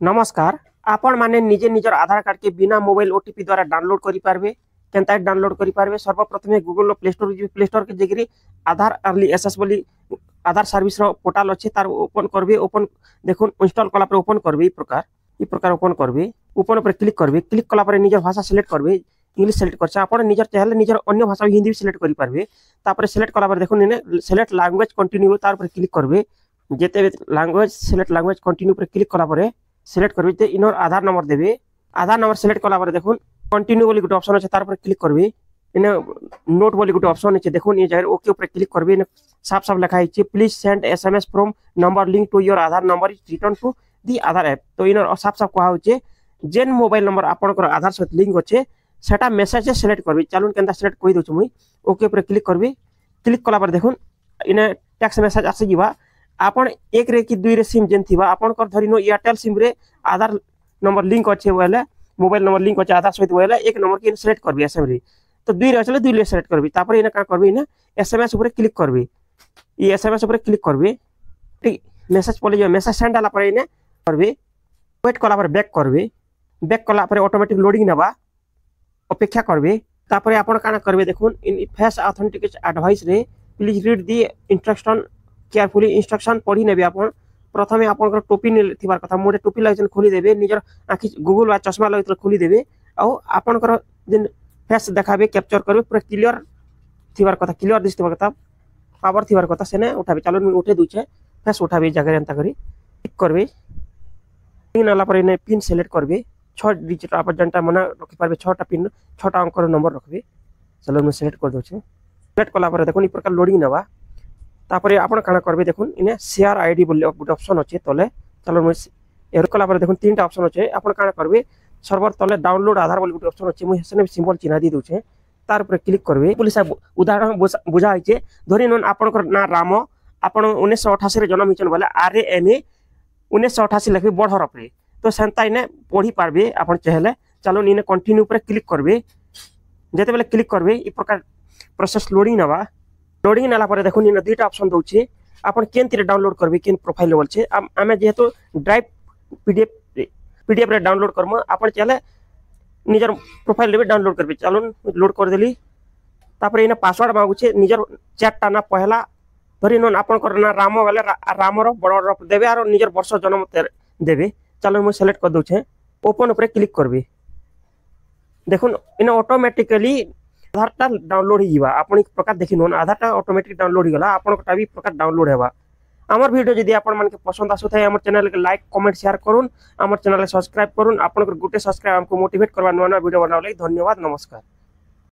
नमस्कार। आपण माने निजे निजर आधार कार्ड के बिना मोबाइल ओटीपी द्वारा डाउनलोड करि पारबे। केनता डाउनलोड करि पारबे सर्वप्रथम गूगल प्ले स्टोर के जगरी आधार अर्ली एसएस बोली आधार सर्विस रो पोर्टल अछि तार ओपन करबे। ओपन देखुन इंस्टॉल कला पर ओपन करबे। ई प्रकार ओपन करबे। ओपन पर क्लिक करबे। क्लिक कला पर निजर भाषा सिलेक्ट करबे। इंग्लिश सिलेक्ट करछा आपण निजर चाहले निजर अन्य भाषा हिंदी भी सिलेक्ट करि पारबे। तापर सिलेक्ट कला पर देखुन इने सिलेक्ट लैंग्वेज कंटिन्यू तार पर क्लिक करबे। जेते लैंग्वेज सिलेक्ट लैंग्वेज कंटिन्यू पर क्लिक कला पर सिलेक्ट करबे ते इनर आधार नंबर देबे। आधार नंबर सिलेक्ट कला पर देखुन कंटिन्यू बोली गुटे ऑप्शन अछि तार पर क्लिक करबे। इने नोट बोली गुटे ऑप्शन अछि देखुन ये जाय ओके ऊपर क्लिक करबे। इने साफ साफ लिखा अछि please send SMS from number link to your Aadhaar number is return to the Aadhaar app. तो इनर साफ साफ कहा होचे जेन मोबाइल नंबर आपनकर आधार सहित लिंक अछि सेटा मेसेज सिलेक्ट करबे। चलुन केनता सिलेक्ट कहि दोछु मुई ओके ऊपर क्लिक करबे। क्लिक कला पर देखुन इने टेक्स्ट मेसेज आसी जिवा आपण एक रे कि दुई रे सिम जेन थिबा आपण कर धरिनो एयरटेल सिम रे आधार नंबर लिंक अच्छे बोले मोबाइल नंबर लिंक अच्छे आधार सहित बोले एक नंबर के सिलेक्ट करबी एसएम रे। तो दुई रे असले दुई ले सिलेक्ट करबी। तापर इने का करबी इने एसएमएस ऊपर क्लिक करबी। ई एसएमएस ऊपर क्लिक करबी। ठीक मेसेज पले जो मेसेज सेंड आला पर इने करबी। वेट कला पर बैक करबी। बैक कला पर ऑटोमेटिक लोडिंग नबा अपेक्षा करबी। तापर आपण काना करबे देखुन इन फेस ऑथेंटिकेशन एडवाइस रे please read the instruction carefully. Instruction पढ़ी नेबे आपण प्रथमे आपण टोपी ने थिबार कथा मोडे टोपी लागन खोली देबे। निजर आखि गूगल वा चश्मा लगित खोली देबे। आ आपण जेन फेस देखाबे कैप्चर करबे पूरा क्लियर थिबार कथा क्लियर दिसथिबार कथा पावर थिबार कथा सेने उठाबे। चलो मैं उठे दुचे फेस उठाबे जगह एंता करी क्लिक करबे। पिन आला पर इने पिन सिलेक्ट करबे। 6 डिजिट आप जनता मना रखि पारबे 6टा पिन 6टा अंक नंबर रखबे। चलो मैं सिलेक्ट कर दोचे। सिलेक्ट कला पर देखुन ई प्रकार लोडिंग नबा। तापर आपण काना करबे देखुन इने शेयर आईडी बोले गुटे ऑप्शन अछि तले। चलो मैं एरो कला पर देखुन तीनटा ऑप्शन अछि आपण काना करबे सर्वर तले डाउनलोड आधार बोले गुटे ऑप्शन अछि मुई हेसने सिंबल चिन्हा दी दोचे तार पर क्लिक करबे। पुलिस उदाहरण बुझा आइचे धरि नन आपण कर ना राम आपण 1988 रे जन्म हिचन बोले आरएमए 1988 लिखबे बड़ हरफ रे। तो सेंता इने पढ़ी पारबे आपण चाहले। चलो इने कंटिन्यू पर क्लिक करबे। जेते बेले क्लिक करबे ई प्रकार प्रोसेस लोडिंग नबा। लोडिंग नाला पर देखुन इन दुईटा ऑप्शन दोचे आपण केनतिर डाउनलोड करबे केन प्रोफाइल लेवल छे आमे जेहेतु ड्राइव पीडीएफ रे डाउनलोड करम आपण चाहले निजर प्रोफाइल लेबे डाउनलोड करबे। चलुन लोड कर देली। तापर इने पासवर्ड मांगु छे निजर चैट ना पहला धरि नन आपण करना राम वाले राम रो बड़ बड़ देबे और निजर वर्ष जन्म देबे। चलो मैं सिलेक्ट कर दोचे ओपन ऊपर क्लिक करबे। देखुन इने ऑटोमेटिकली आधारटा डाउनलोड हिबा। आपण एक प्रकार देखि नन आधारटा ऑटोमेटिक डाउनलोड हिगला आपण कोटा भी प्रकार डाउनलोड हेबा। हमर वीडियो जदि आपण मन के पसंद आसु थाय हमर चैनल के लाइक कमेंट शेयर करून हमर चैनल के सब्सक्राइब करून। आपण गुटे सब्सक्राइब हमको मोटिवेट करबा नवा वीडियो बनावे। धन्यवाद नमस्कार।